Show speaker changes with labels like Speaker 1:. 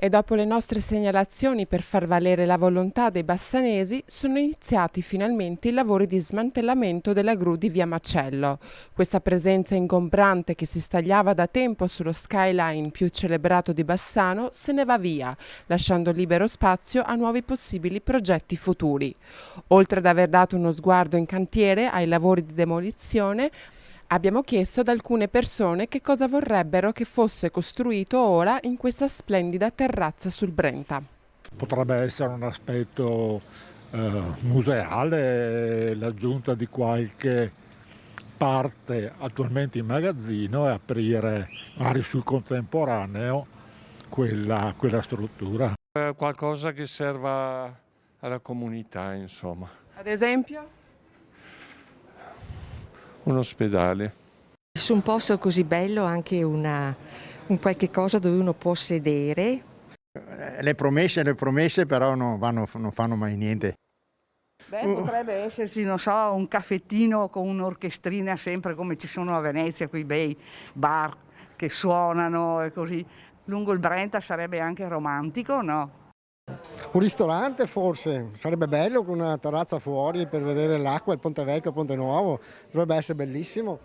Speaker 1: E dopo le nostre segnalazioni per far valere la volontà dei bassanesi, sono iniziati finalmente i lavori di smantellamento della gru di via Macello. Questa presenza ingombrante che si stagliava da tempo sullo skyline più celebrato di Bassano se ne va via, lasciando libero spazio a nuovi possibili progetti futuri. Oltre ad aver dato uno sguardo in cantiere ai lavori di demolizione, abbiamo chiesto ad alcune persone che cosa vorrebbero che fosse costruito ora in questa splendida terrazza sul Brenta.
Speaker 2: Potrebbe essere un aspetto museale, l'aggiunta di qualche parte attualmente in magazzino e aprire magari sul contemporaneo quella struttura.
Speaker 3: Qualcosa che serva alla comunità, insomma.
Speaker 1: Ad esempio?
Speaker 3: Un ospedale.
Speaker 4: Su un posto così bello anche un qualche cosa dove uno può sedere.
Speaker 5: Le promesse però non fanno mai niente.
Speaker 6: Beh, potrebbe esserci, non so, un caffettino con un'orchestrina sempre come ci sono a Venezia, quei bei bar che suonano e così. Lungo il Brenta sarebbe anche romantico, no?
Speaker 7: Un ristorante forse, sarebbe bello con una terrazza fuori per vedere l'acqua, il Ponte Vecchio, il Ponte Nuovo, dovrebbe essere bellissimo.